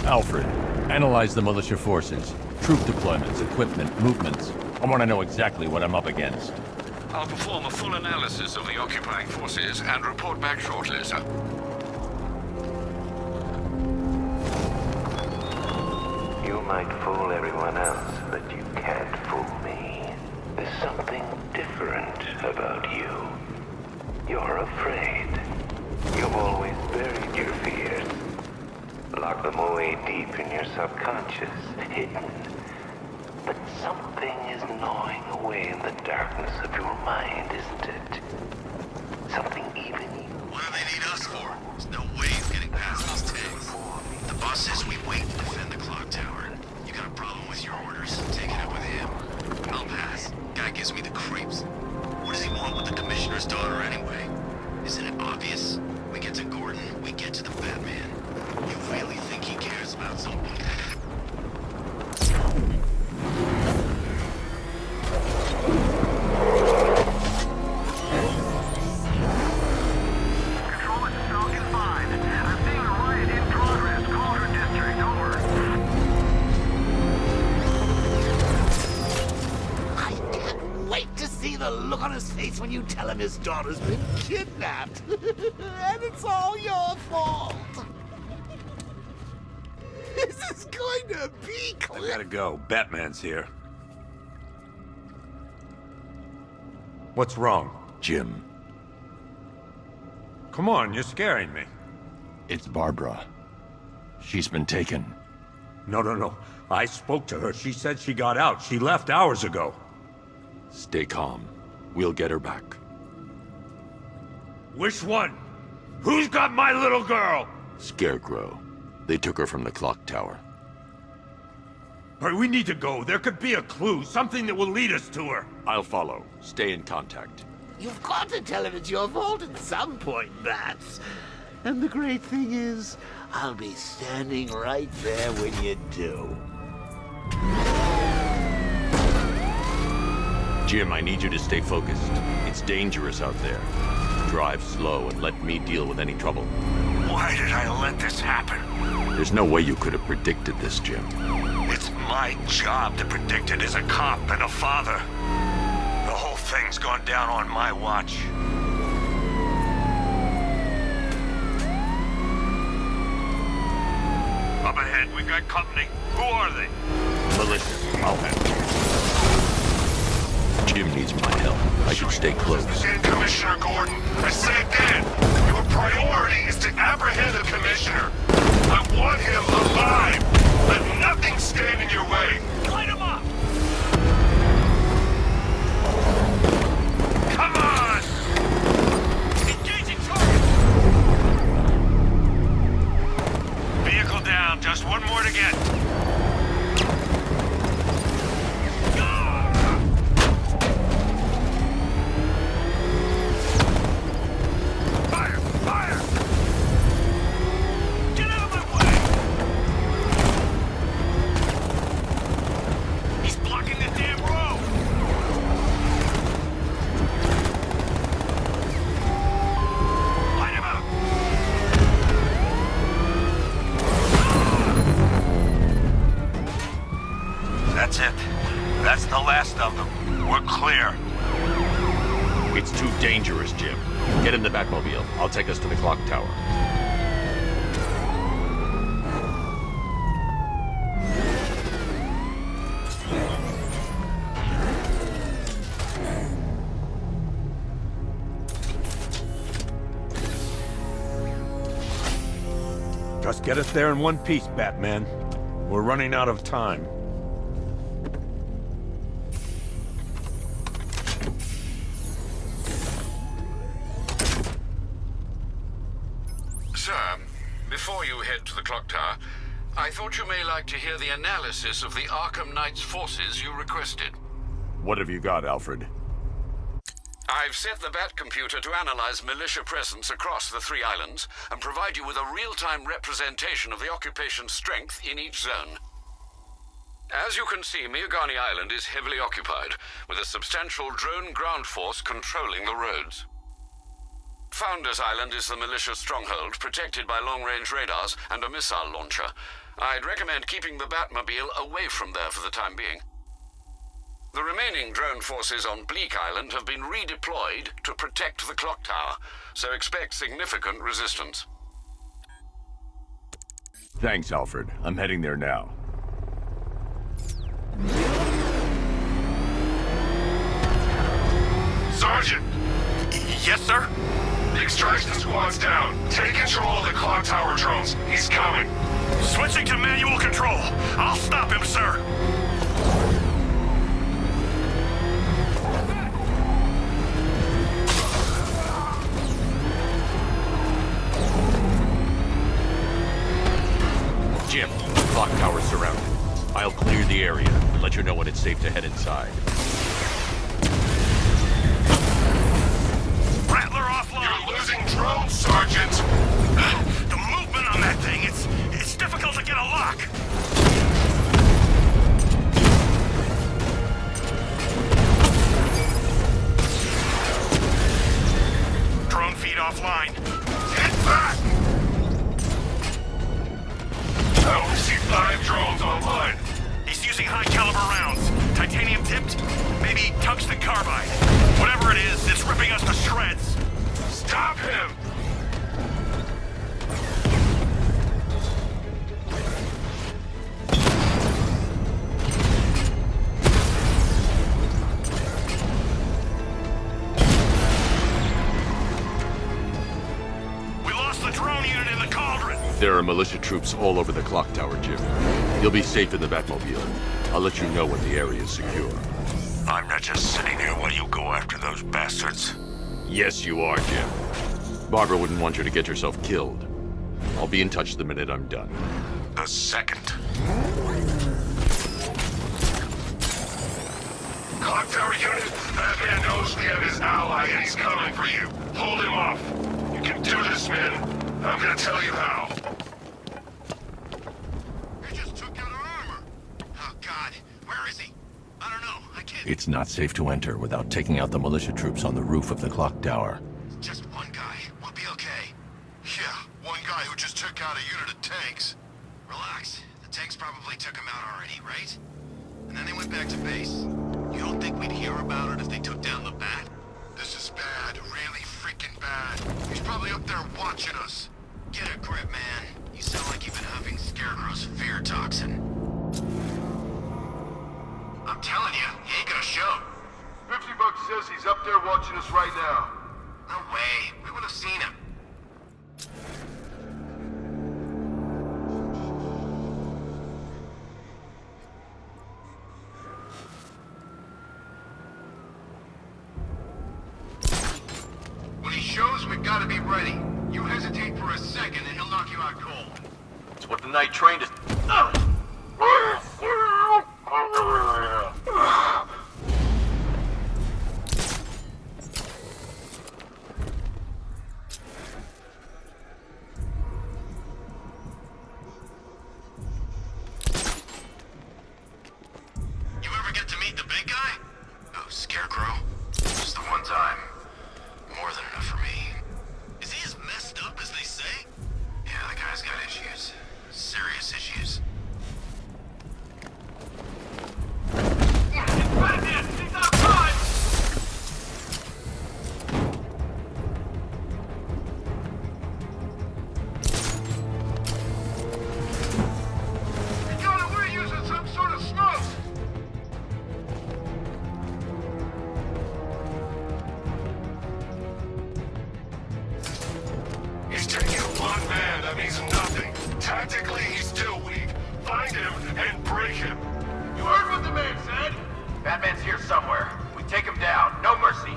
Alfred, analyze the militia forces, troop deployments, equipment, movements. I want to know exactly what I'm up against. I'll perform a full analysis of the occupying forces and report back shortly, sir. You might fool everyone else, but you can't fool me. There's something different about you. You're afraid. You've always buried your fears. Locked them away deep in your subconscious, hidden. But something is gnawing away in the darkness of your mind, isn't it? Something even you... What do they need us for? There's no way he's getting past these tags. The boss says we wait to defend the clock tower. You got a problem with your orders? Take it up with him. I'll pass. Guy gives me the creeps. What does he want with the commissioner's daughter anyway? Isn't it obvious? We get to Gordon, we get to the Batman. You really think he cares about something? Control, it's Falcon 5. I'm seeing a riot in progress. Calder District, over. I can't wait to see the look on his face when you tell him his daughter's been kidnapped. And it's all your fault. This is going to be I clear. gotta go. Batman's here. What's wrong? Jim, Come on, you're scaring me. it's Barbara. She's been taken. No. I spoke to her. She said she got out. She left hours ago. Stay calm. We'll get her back. Which one? Who's got my little girl? Scarecrow. They took her from the clock tower. All right, we need to go. There could be a clue, something that will lead us to her. I'll follow. Stay in contact. You've got to tell him it's your fault at some point, Bats. And the great thing is, I'll be standing right there when you do. Jim, I need you to stay focused. It's dangerous out there. Drive slow and let me deal with any trouble. Why did I let this happen? There's no way you could have predicted this, Jim. It's my job to predict it as a cop and a father. The whole thing's gone down on my watch. Up ahead, we got company. Who are they? Militia, I'll handle it. Jim needs my help. I should stay close. Again, Commissioner Gordon. I say again, your priority is to apprehend the Commissioner. I want him alive. Let nothing stand in your way. Light him up! Come on! Engaging target! Vehicle down. Just one more to get. That's it. That's the last of them. We're clear. It's too dangerous, Jim. Get in the Batmobile. I'll take us to the clock tower. Just get us there in one piece, Batman. We're running out of time. Sir, before you head to the clock tower, I thought you may like to hear the analysis of the Arkham Knight's forces you requested. What have you got, Alfred? I've set the Bat computer to analyze militia presence across the 3 islands and provide you with a real-time representation of the occupation's strength in each zone. As you can see, Miagani Island is heavily occupied, with a substantial drone ground force controlling the roads. Founders Island is the militia stronghold, protected by long-range radars and a missile launcher. I'd recommend keeping the Batmobile away from there for the time being. The remaining drone forces on Bleak Island have been redeployed to protect the clock tower, so expect significant resistance. Thanks, Alfred. I'm heading there now. Sergeant! Yes, sir? The extraction squad's down. Take control of the clock tower drones. He's coming. Switching to manual control. I'll stop him, sir. Jim, clock tower's surrounded. I'll clear the area and let you know when it's safe to head inside. Rattler offline. You're losing drones, Sergeant. The movement on that thing, it's difficult to get a lock. Drone feed offline. Get back! I only see 5 drones online. He's using high-caliber rounds. Titanium tipped? Maybe tungsten carbide. Whatever it is, it's ripping us to shreds. Stop him! We lost the drone unit in the cauldron. There are militia troops all over the clock tower, Jim. You'll be safe in the Batmobile. I'll let you know when the area is secure. I'm not just sitting here while you go after those bastards. Yes, you are, Jim. Barbara wouldn't want you to get yourself killed. I'll be in touch the minute I'm done. The second. Clock tower unit, Batman knows we have his ally and he's coming for you. Hold him off. You can do this, man. I'm gonna tell you how. He just took out our armor. Oh, God. Where is he? I don't know. I can't... It's not safe to enter without taking out the militia troops on the roof of the clock tower. Just one guy. We'll be okay. Yeah, one guy who just took out a unit of tanks. Relax. The tanks probably took him out already, right? And then they went back to base. You don't think we'd hear about it if they took down the Bat? This is bad. Really freaking bad. He's probably up there watching us. Get a grip, man. You sound like you've been huffing Scarecrow's fear toxin. I'm telling you, he ain't gonna show. $50 says he's up there watching us right now. No way. We would have seen him. When he shows, we've got to be ready. You hesitate for a second and he'll knock you out cold. It's what the night trained us. You ever get to meet the big guy? Oh, Scarecrow. Just the one time. More than enough for me. Is he as messed up as they say? Yeah, the guy's got issues. Serious issues. Batman! He's outside! We got it, we're using some sort of smoke! He's taking one man, that means nothing. Tactically, he's still weak. Find him and break him. You heard what the man said? Batman's here somewhere. We take him down. No mercy.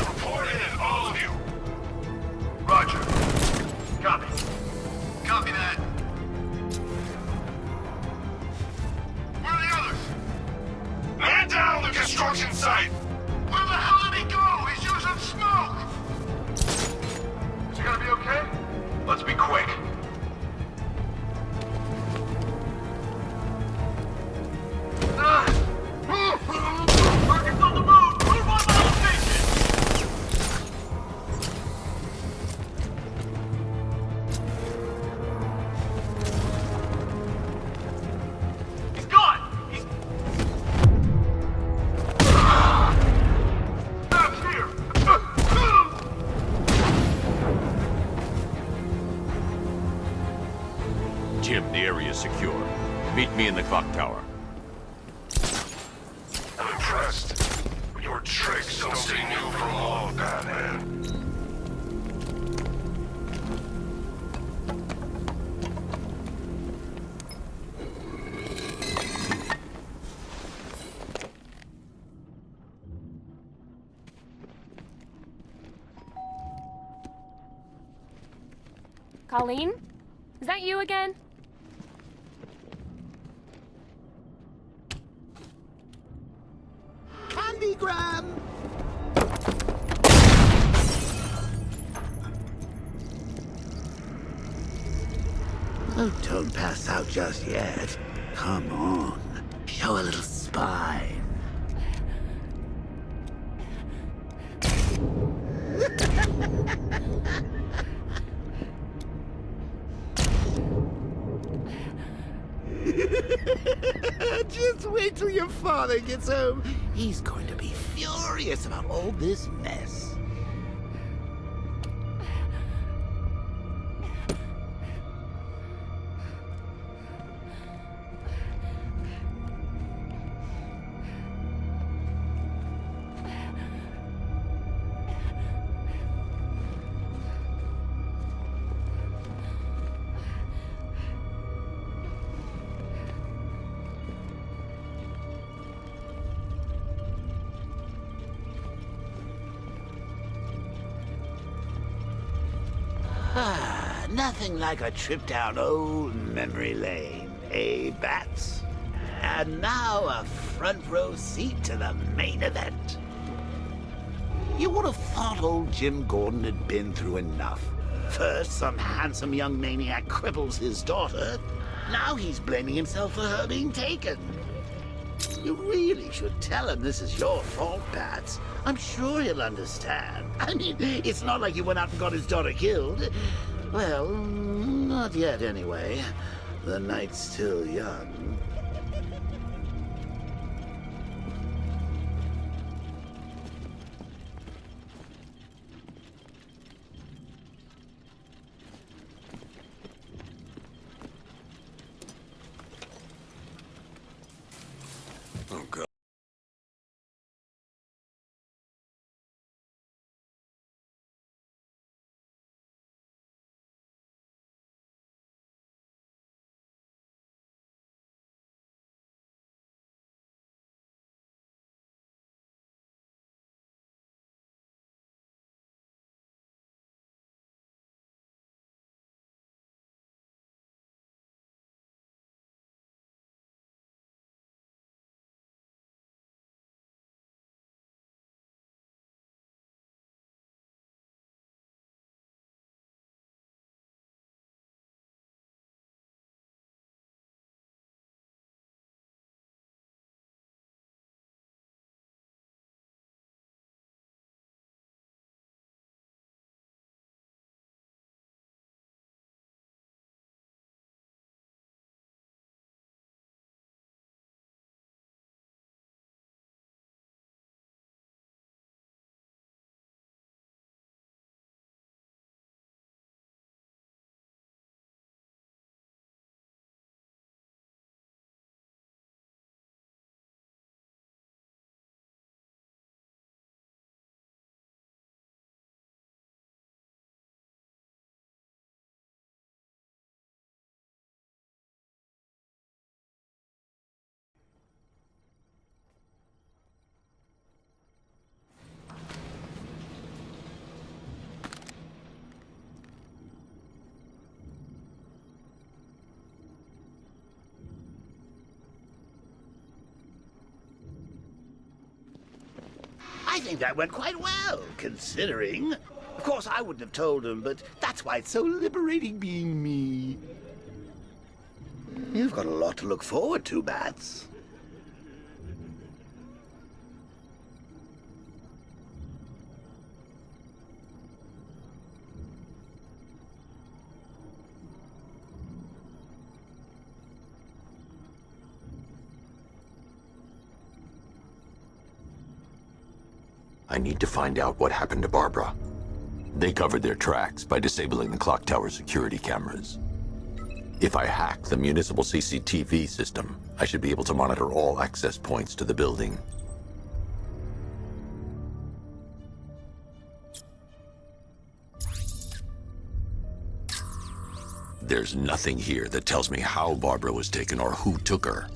Report in, all of you. Roger. Copy. Copy that. Where are the others? Man down the construction site. Where the hell did he go? He's using smoke! Is he gonna be okay? Let's be quick. Target's on the move! Move on my location! He's gone! He's... That's here! Jim, the area is secure. Meet me in the clock tower. I'm impressed. Your tricks don't seem new for long, Batman. Colleen? Is that you again? Candygram! Oh, don't pass out just yet. Come on. Show a little spine. Just wait till your father gets home. He's going to be furious about all this mess. Nothing like a trip down old memory lane, eh, Bats? And now a front row seat to the main event. You would have thought old Jim Gordon had been through enough. First, some handsome young maniac cripples his daughter. Now he's blaming himself for her being taken. You really should tell him this is your fault, Bats. I'm sure he'll understand. I mean, it's not like he went out and got his daughter killed. Well, not yet anyway. The night's still young. Oh, God. I think that went quite well, considering. Of course, I wouldn't have told him, but that's why it's so liberating being me. You've got a lot to look forward to, Bats. I need to find out what happened to Barbara. They covered their tracks by disabling the clock tower security cameras. If I hack the municipal CCTV system, I should be able to monitor all access points to the building. There's nothing here that tells me how Barbara was taken or who took her.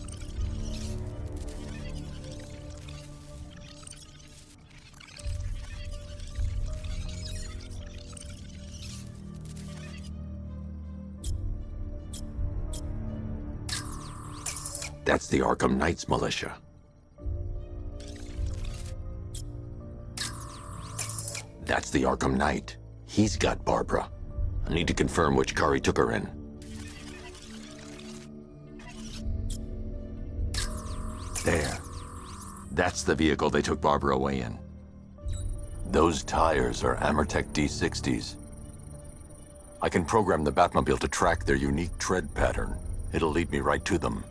That's the Arkham Knight's militia. That's the Arkham Knight. He's got Barbara. I need to confirm which car he took her in. There. That's the vehicle they took Barbara away in. Those tires are Amertech D60s. I can program the Batmobile to track their unique tread pattern. It'll lead me right to them.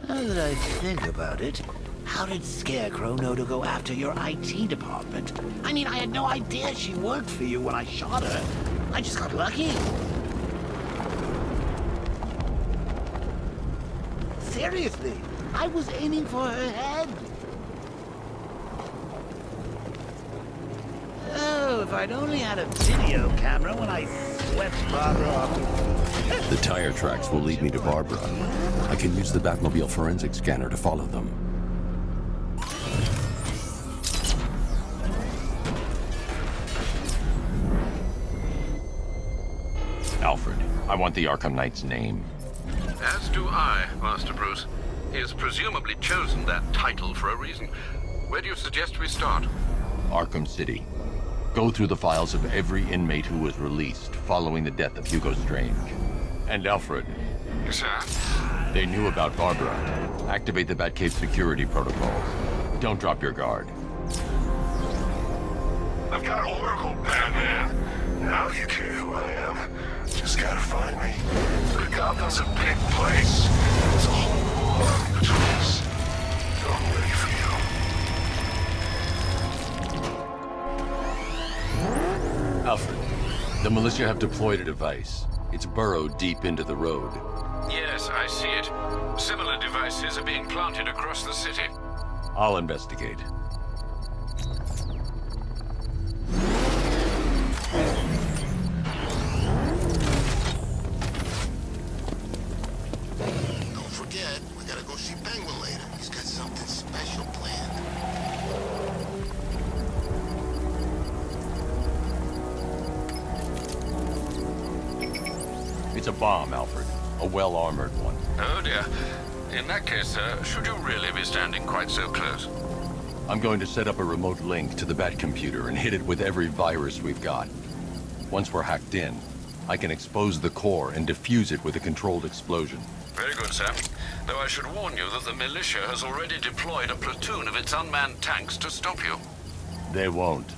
Now that I think about it, how did Scarecrow know to go after your IT department? I mean, I had no idea she worked for you when I shot her. I just got lucky. Seriously, I was aiming for her head. Oh, if I'd only had a video camera when I swept Barbara off. The tire tracks will lead me to Barbara. I can use the Batmobile forensic scanner to follow them. Alfred, I want the Arkham Knight's name. As do I, Master Bruce. He has presumably chosen that title for a reason. Where do you suggest we start? Arkham City. Go through the files of every inmate who was released following the death of Hugo Strange. And Alfred. Sir? They knew about Barbara. Activate the Batcave security protocols. Don't drop your guard. I've got Oracle, Batman. Now you care who I am. Just gotta find me. Gotham's a big place. There's a whole army between us. I'm ready for you. Alfred, the militia have deployed a device. It's burrowed deep into the road. Yes, I see it. Similar devices are being planted across the city. I'll investigate. Don't forget, we gotta go see Penguin later. He's got something special planned. It's a bomb, Alfred. A well-armored one. Oh dear. In that case, sir, should you really be standing quite so close? I'm going to set up a remote link to the Bat computer and hit it with every virus we've got. Once we're hacked in, I can expose the core and defuse it with a controlled explosion. Very good, sir. Though I should warn you that the militia has already deployed a platoon of its unmanned tanks to stop you. They won't.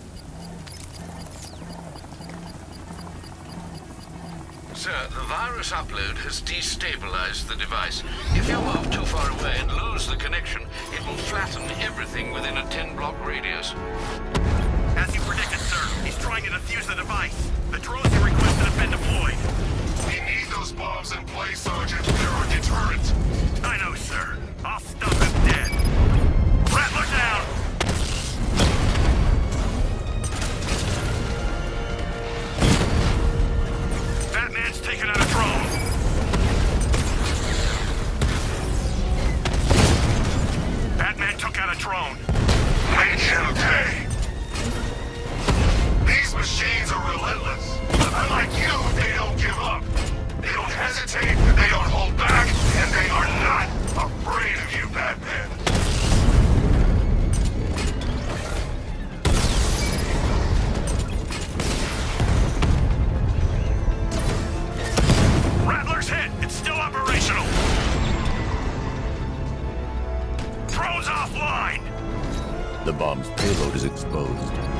Sir, the virus upload has destabilized the device. If you move too far away and lose the connection, it will flatten everything within a 10-block radius. As you predicted, sir, he's trying to defuse the device. The drones you requested have been deployed. We need those bombs in place, Sergeant. They're a deterrent. I know, sir. I'll stop him dead. Rattler down! Batman's taken out a drone. Batman took out a drone. Make him pay.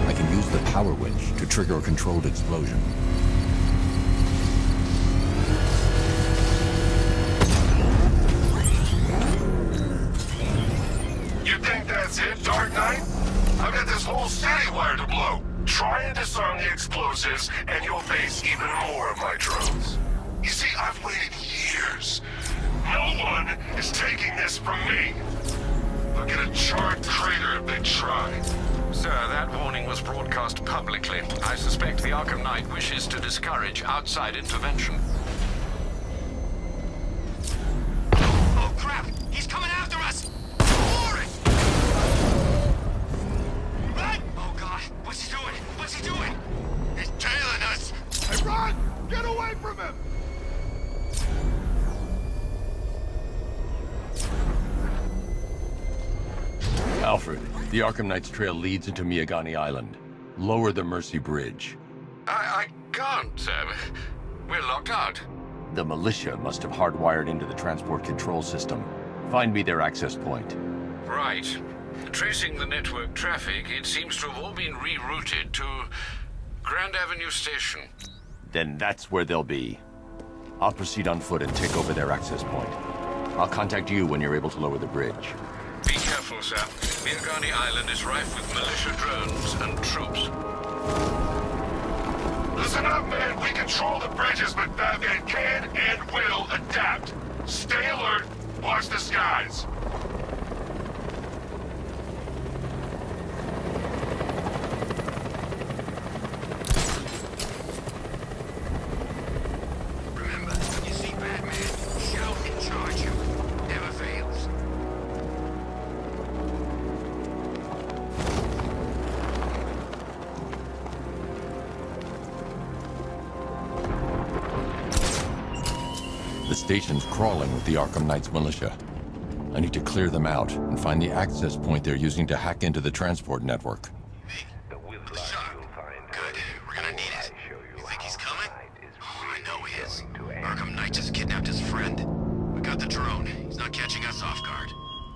I can use the power winch to trigger a controlled explosion. You think that's it, Dark Knight? I've got this whole city wired to blow. Try and disarm the explosives, and you'll face even more of my drones. You see, I've waited years. No one is taking this from me. They'll get a charred crater if they try. Sir, that warning was broadcast publicly. I suspect the Arkham Knight wishes to discourage outside intervention. Oh, crap! He's coming after us! For it! Run! Oh, God. What's he doing? What's he doing? He's tailing us! Hey, run! Get away from him! Alfred, the Arkham Knight's trail leads into Miyagani Island. Lower the Mercy Bridge. I can't, sir. We're locked out. The militia must have hardwired into the transport control system. Find me their access point. Right. Tracing the network traffic, it seems to have all been rerouted to Grand Avenue Station. Then that's where they'll be. I'll proceed on foot and take over their access point. I'll contact you when you're able to lower the bridge. Be careful, sir. Miyagani Island is rife with militia drones and troops. Listen up, man. We control the bridges, but Batman can and will adapt. Stay alert. Watch the skies. Remember, when you see Batman, shout and charge him. Never fails. The station's crawling with the Arkham Knight's militia. I need to clear them out and find the access point they're using to hack into the transport network. Good. We're gonna need it. You think he's coming? Oh, I know he is. Arkham Knight just kidnapped his friend. We got the drone. He's not catching us off guard.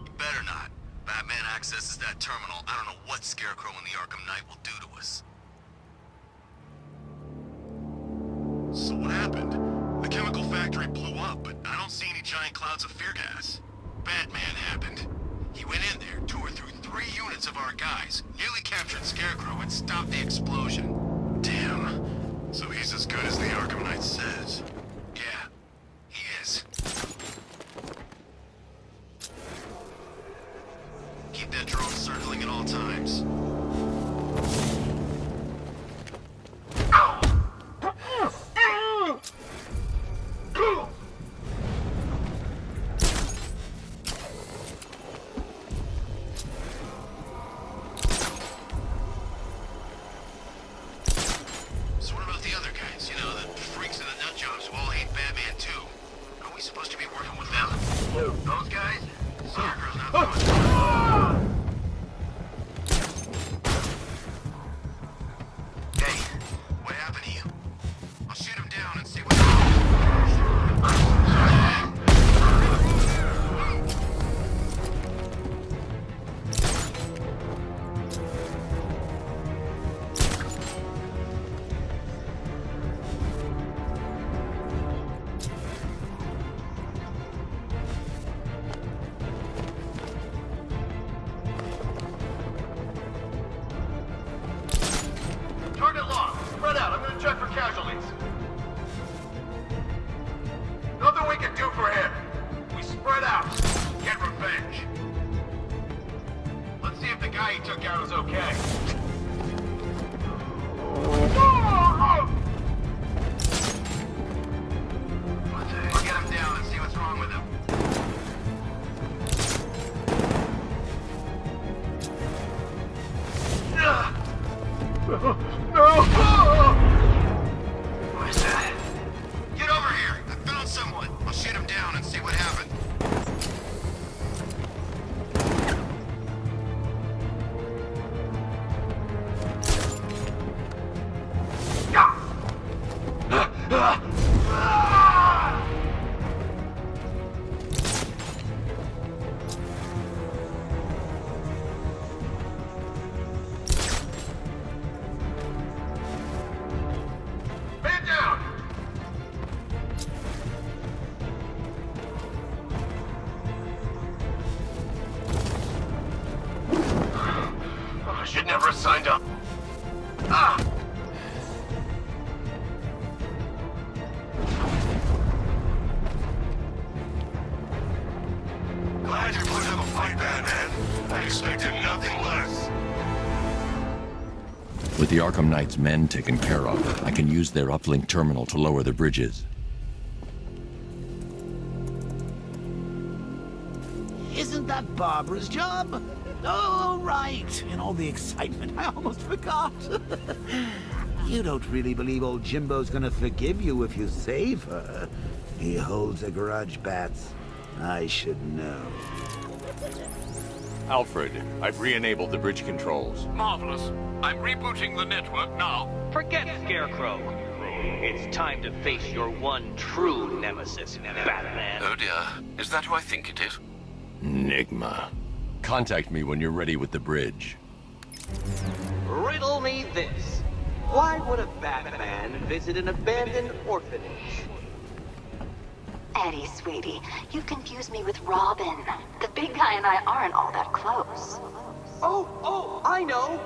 He better not. Batman accesses that terminal. I don't know what Scarecrow and the Arkham Knight will do to us. So what happened? The chemical factory blew up, but I don't see any giant clouds of fear gas. Batman happened. He went in there, tore through 3 units of our guys, nearly captured Scarecrow, and stopped the explosion. Damn. So he's as good as the Arkham Knight says. Yeah, he is. Keep that drone circling at all times. So what about the other guys? You know, the freaks and the nutjobs who all hate Batman too. Are we supposed to be working with them? Those guys? Scarecrow's not coming. Hey, what happened to you? I'll shoot him down and see what Target locked. Spread out. I'm gonna check for casualties. Nothing we can do for him. We spread out. Get revenge. Let's see if the guy he took out is okay. I'll get him down and see what's wrong with him. What is that? Get over here! I found someone! I'll shoot him down and see what happened. With the Arkham Knight's men taken care of, I can use their uplink terminal to lower the bridges. Isn't that Barbara's job? Oh, right. In all the excitement, I almost forgot. You don't really believe old Jimbo's gonna forgive you if you save her. He holds a grudge, Bats. I should know. Alfred, I've re-enabled the bridge controls. Marvelous. I'm rebooting the network now. Forget Scarecrow. It's time to face your one true nemesis, Batman. Oh dear. Is that who I think it is? Enigma. Contact me when you're ready with the bridge. Riddle me this. Why would a Batman visit an abandoned orphanage? Eddie, sweetie, you confused me with Robin. The big guy and I aren't all that close. Oh, I know!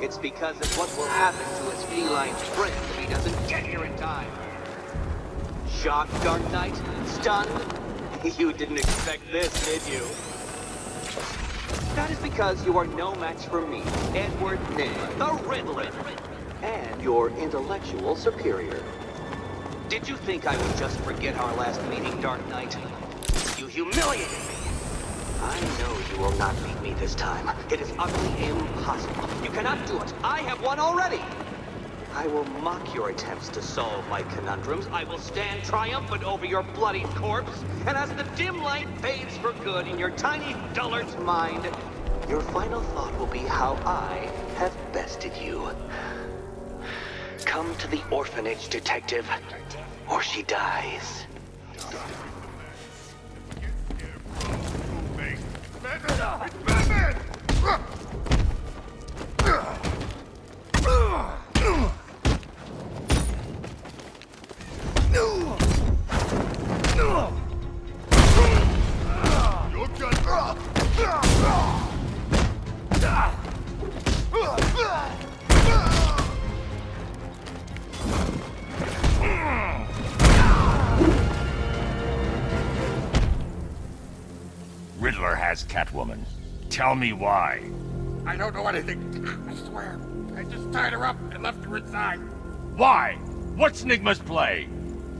It's because of what will happen to his feline friend if he doesn't get here in time. Shocked, Dark Knight? Stunned? You didn't expect this, did you? That is because you are no match for me, Edward Nygma, the Riddler, and your intellectual superior. Did you think I would just forget our last meeting, Dark Knight? You humiliated me! I know you will not beat me this time. It is utterly impossible. You cannot do it. I have won already! I will mock your attempts to solve my conundrums. I will stand triumphant over your bloody corpse. And as the dim light fades for good in your tiny dullard's mind, your final thought will be how I have bested you. Come to the orphanage, detective, or she dies. Riddler has Catwoman. Tell me why. I don't know anything. I swear. I just tied her up and left her inside. Why? What's Nygma's play?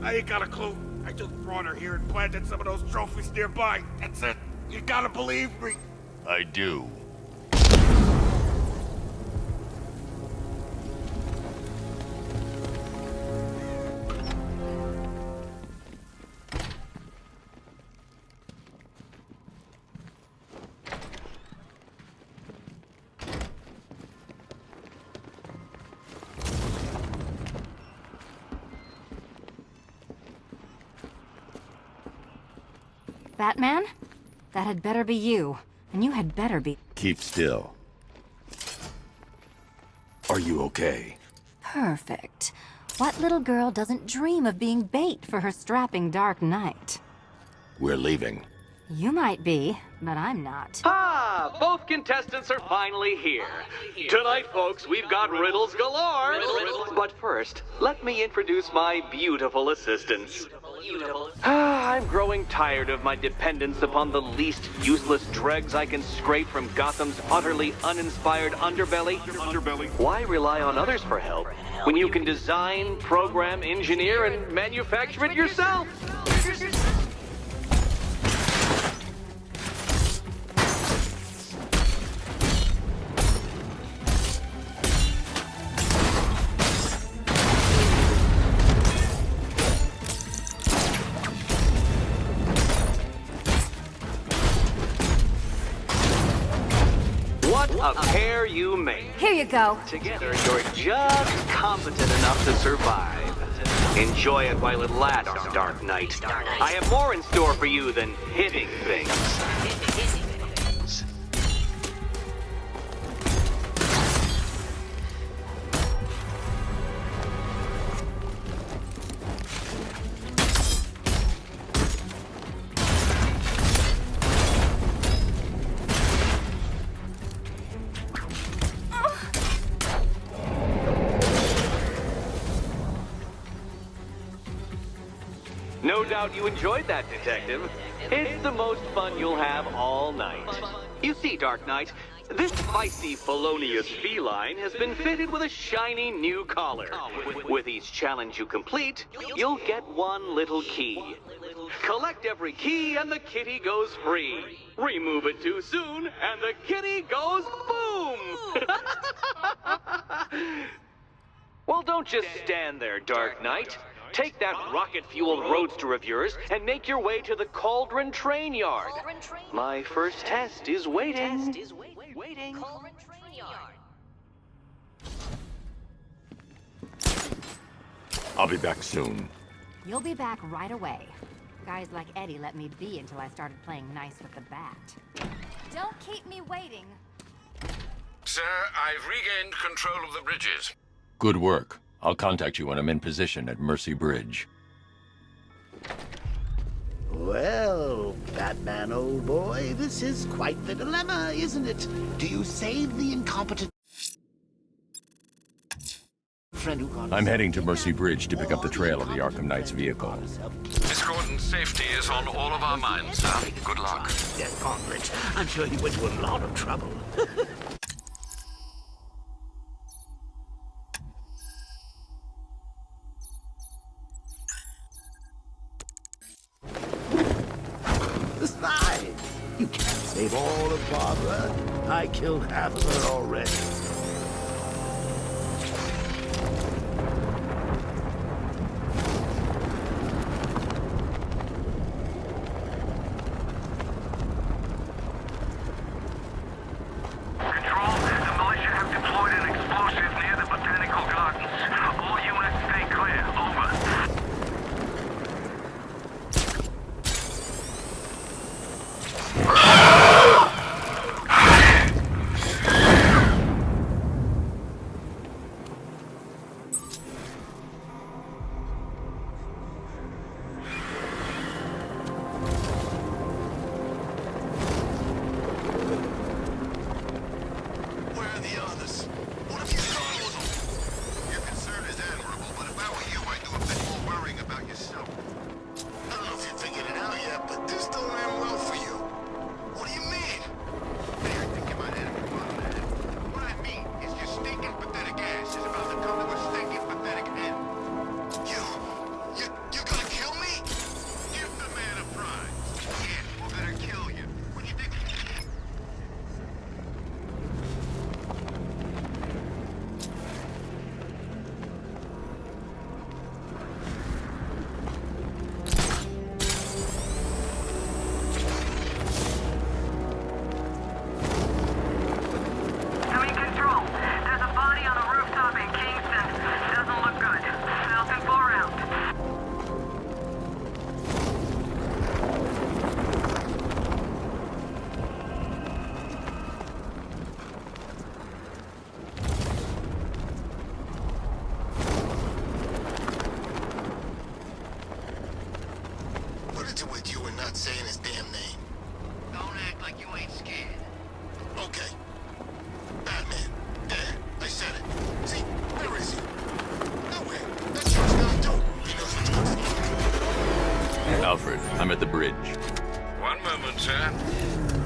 I ain't got a clue. I just brought her here and planted some of those trophies nearby. That's it. You gotta believe me. I do. Batman? That had better be you. And you had better be... Keep still. Are you okay? Perfect. What little girl doesn't dream of being bait for her strapping Dark Knight? We're leaving. You might be, but I'm not. Ah, both contestants are finally here. Tonight, folks, we've got riddles galore. But first, let me introduce my beautiful assistants. I'm growing tired of my dependence upon the least useless dregs I can scrape from Gotham's utterly uninspired underbelly. Why rely on others for help when you can design, program, engineer, and manufacture it yourself? A pair you make. Here you go. Together, you're just competent enough to survive. Enjoy it while it lasts, Dark Knight. I have more in store for you than hitting things. No doubt you enjoyed that, Detective. It's the most fun you'll have all night. You see, Dark Knight, This feisty felonious feline has been fitted with a shiny new collar. With each challenge you complete, you'll get one little key. Collect every key and the kitty goes free. Remove it too soon and the kitty goes boom! Well, don't just stand there, Dark Knight. Take that rocket-fueled roadster of yours and make your way to the Cauldron Train Yard. My first test is waiting. I'll be back soon. You'll be back right away. Guys like Eddie let me be until I started playing nice with the bat. Don't keep me waiting. Sir, I've regained control of the bridges. Good work. I'll contact you when I'm in position at Mercy Bridge. Well, Batman, old boy, this is quite the dilemma, isn't it? Do you save the incompetent friend who got I'm heading to Mercy Bridge to pick up the trail of the Arkham Knight's vehicle. Miss Gordon's safety is on all of our minds, sir. Good luck. Death Gauntlet. I'm sure he went to a lot of trouble. Besides, you can't save all of Barbara. I killed half of her already. Alfred, I'm at the bridge. One moment, sir.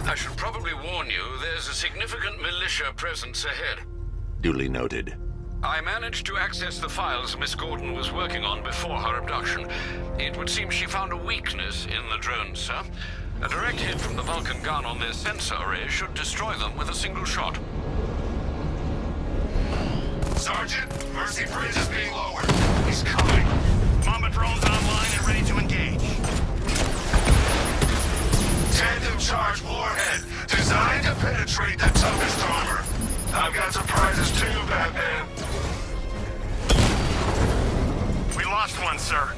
I should probably warn you, there's a significant militia presence ahead. Duly noted. I managed to access the files Miss Gordon was working on before her abduction. It would seem she found a weakness in the drones, sir. A direct hit from the Vulcan gun on their sensor array should destroy them with a single shot. Sergeant, Mercy Bridge is being lowered. He's coming. Mama drones online and ready to engage. Tandem charge warhead, designed to penetrate the toughest armor. I've got surprises too, Batman. We lost one, sir.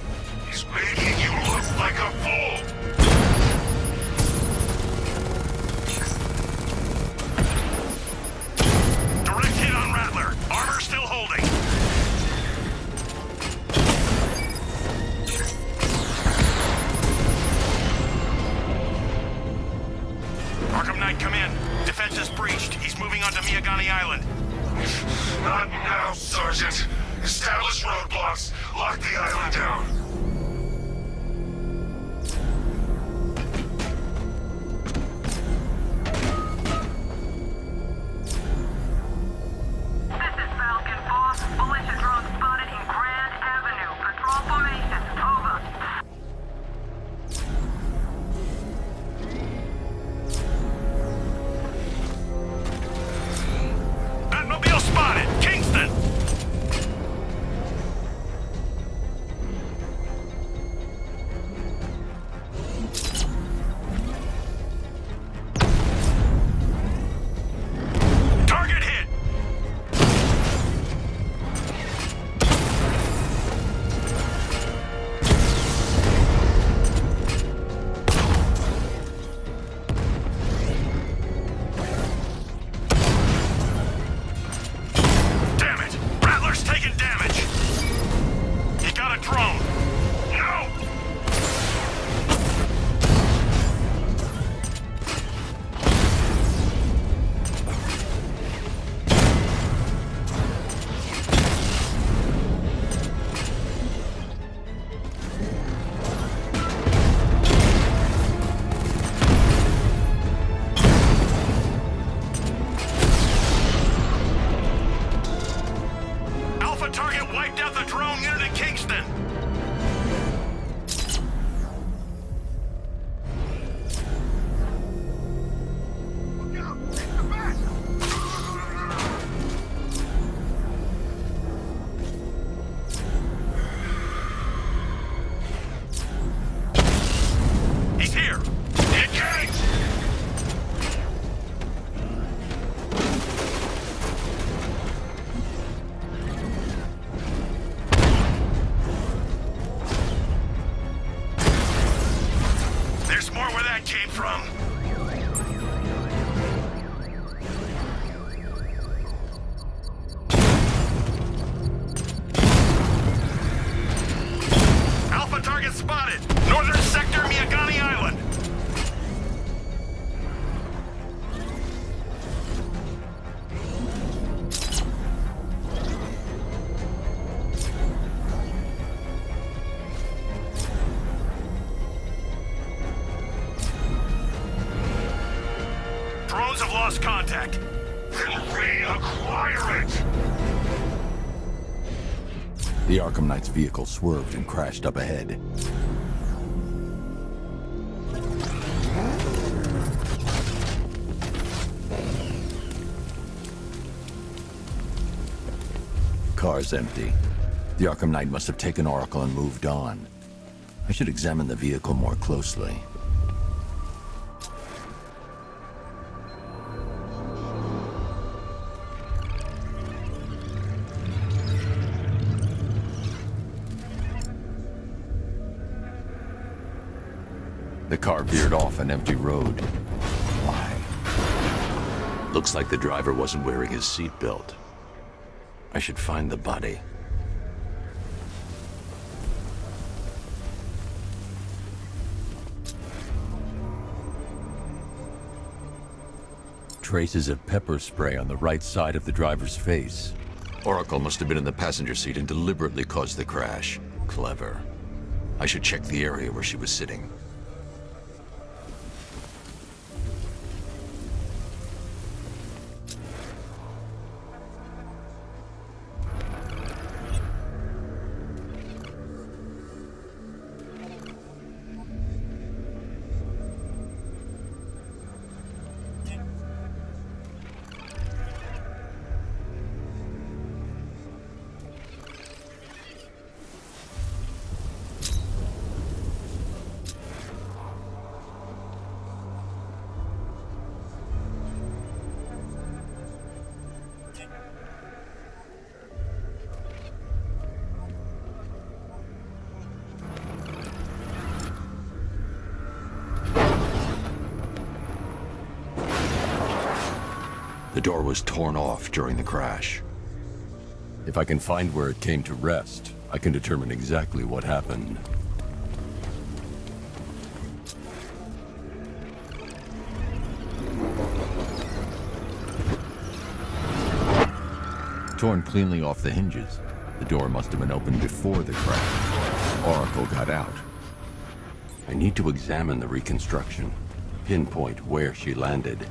He's making you look like a fool. Direct hit on Rattler. Armor still holding. Arkham Knight, come in. Defense is breached. He's moving onto Miyagani Island. Not now, Sergeant. Establish roadblocks. Lock the island down. Target wiped out the drone unit in Kingston. He's here. Engage! There's more where that came from. Alpha target spotted. Northern sector, Miyagani Island. Drones have lost contact. Then reacquire it! The Arkham Knight's vehicle swerved and crashed up ahead. Car's empty. The Arkham Knight must have taken Oracle and moved on. I should examine the vehicle more closely. The car veered off an empty road. Why? Looks like the driver wasn't wearing his seatbelt. I should find the body. Traces of pepper spray on the right side of the driver's face. Oracle must have been in the passenger seat and deliberately caused the crash. Clever. I should check the area where she was sitting. The door was torn off during the crash. If I can find where it came to rest, I can determine exactly what happened. Torn cleanly off the hinges. The door must have been opened before the crash. Oracle got out. I need to examine the reconstruction, pinpoint where she landed.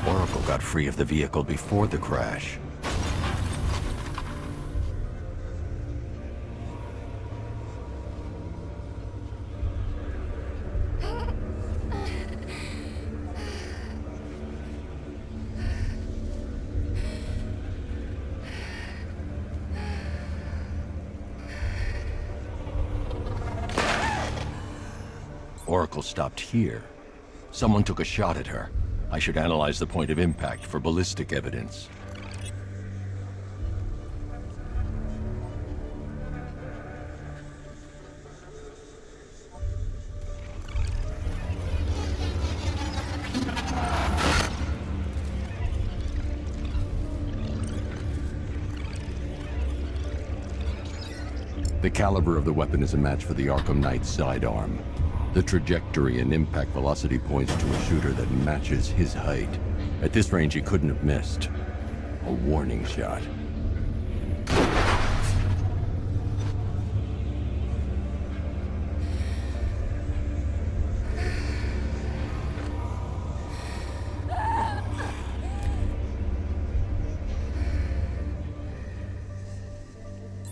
Oracle got free of the vehicle before the crash. Oracle stopped here. Someone took a shot at her. I should analyze the point of impact for ballistic evidence. The caliber of the weapon is a match for the Arkham Knight sidearm. The trajectory and impact velocity points to a shooter that matches his height. At this range, he couldn't have missed. A warning shot.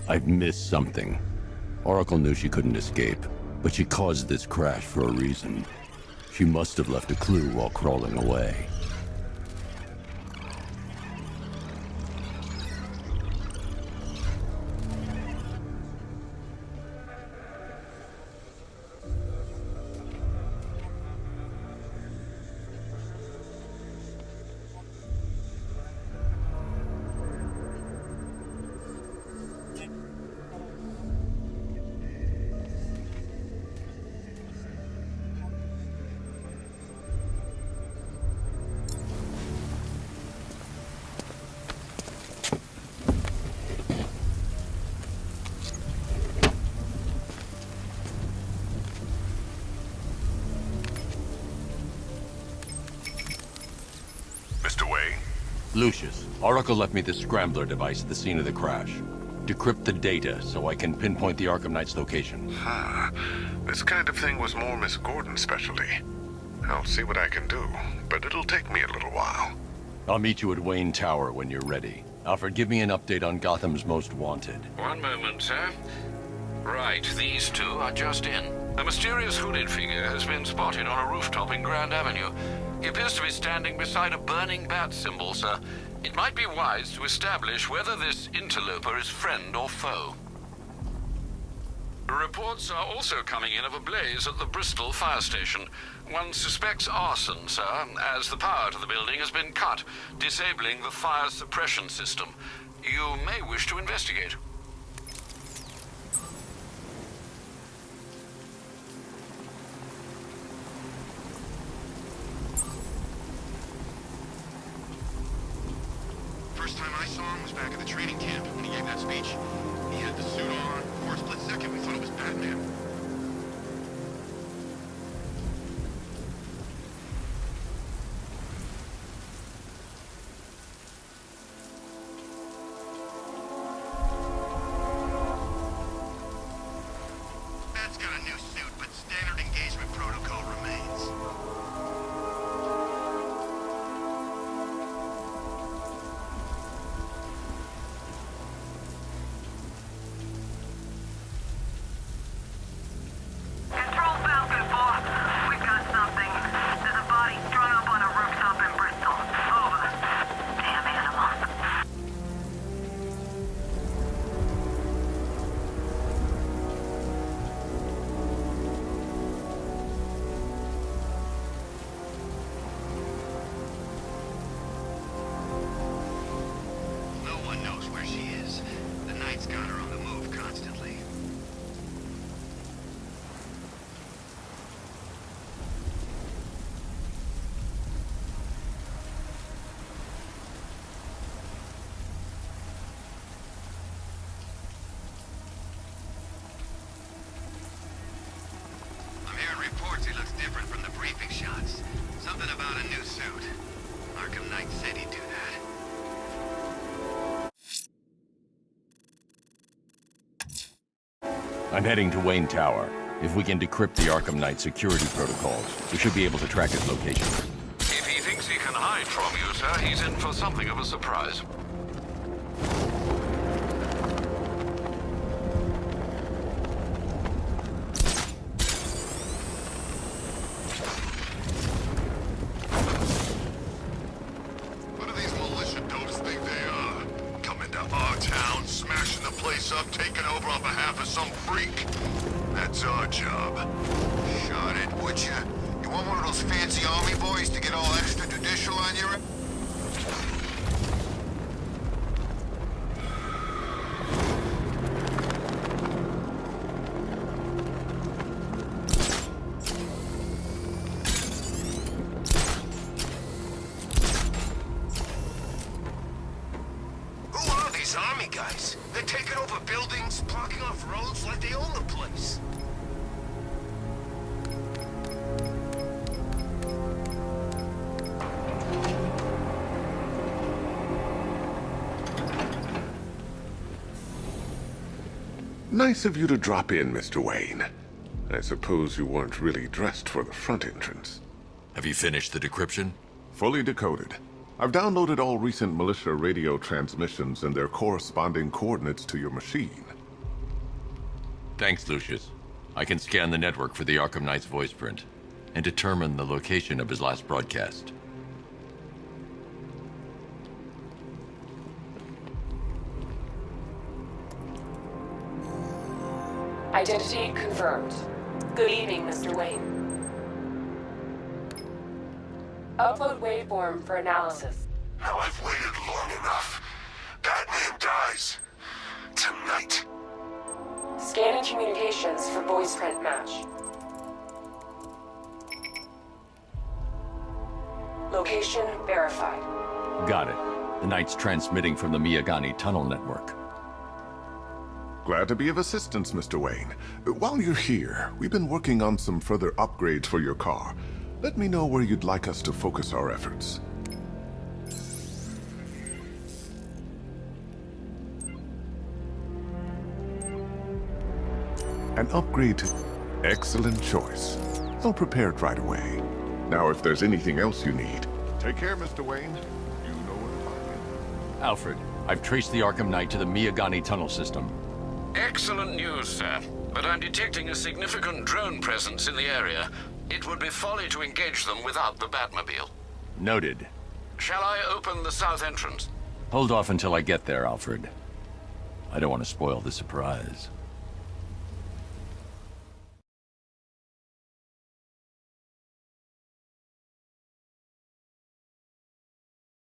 I've missed something. Oracle knew she couldn't escape, but she caused this crash for a reason. She must have left a clue while crawling away. Lucius, Oracle left me the scrambler device at the scene of the crash. Decrypt the data so I can pinpoint the Arkham Knight's location. This kind of thing was more Miss Gordon's specialty. I'll see what I can do, but it'll take me a little while. I'll meet you at Wayne Tower when you're ready. Alfred, give me an update on Gotham's Most Wanted. One moment, sir. Right, these two are just in. A mysterious hooded figure has been spotted on a rooftop in Grand Avenue. He appears to be standing beside a burning bat symbol, sir. It might be wise to establish whether this interloper is friend or foe. Reports are also coming in of a blaze at the Bristol fire station. One suspects arson, sir, as the power to the building has been cut, disabling the fire suppression system. You may wish to investigate. First time I saw him was back at the training camp when he gave that speech. He had the suit on. For a split second, we thought it was Batman. Bat's got a new suit, but standard engagement protocol remains. Control Falcon 4. We've got something. There's a body strung up on a rooftop in Bristol. Over. Damn animal. No one knows where she is. The Knight's got her on the move constantly. I'm hearing reports he looks different from the briefing shots. Something about a new suit. Arkham Knight said he'd do that. I'm heading to Wayne Tower. If we can decrypt the Arkham Knight security protocols, we should be able to track his location. If he thinks he can hide from you, sir, he's in for something of a surprise. What do these militia dogs think they are? Coming to our town, smashing the place up, taking over on behalf of some freak? That's our job. Shot it, would you? You want one of those fancy army boys to get all extrajudicial on your... Who are these army guys? They're taking over buildings, blocking off roads like they own the place. Nice of you to drop in, Mr. Wayne. I suppose you weren't really dressed for the front entrance. Have you finished the decryption? Fully decoded. I've downloaded all recent militia radio transmissions and their corresponding coordinates to your machine. Thanks, Lucius. I can scan the network for the Arkham Knight's voice print and determine the location of his last broadcast. Identity confirmed. Good evening, Mr. Wayne. Upload waveform for analysis. Now I've waited long enough. Batman dies. Tonight. Scanning communications for voice print match. Location verified. Got it. The Knight's transmitting from the Miyagani tunnel network. Glad to be of assistance, Mr. Wayne. While you're here, we've been working on some further upgrades for your car. Let me know where you'd like us to focus our efforts. An upgrade to... Excellent choice. I'll prepare it right away. Now, if there's anything else you need, take care, Mr. Wayne. You know where to find me. Alfred, I've traced the Arkham Knight to the Miyagani tunnel system. Excellent news, sir. But I'm detecting a significant drone presence in the area. It would be folly to engage them without the Batmobile. Noted. Shall I open the south entrance? Hold off until I get there, Alfred. I don't want to spoil the surprise.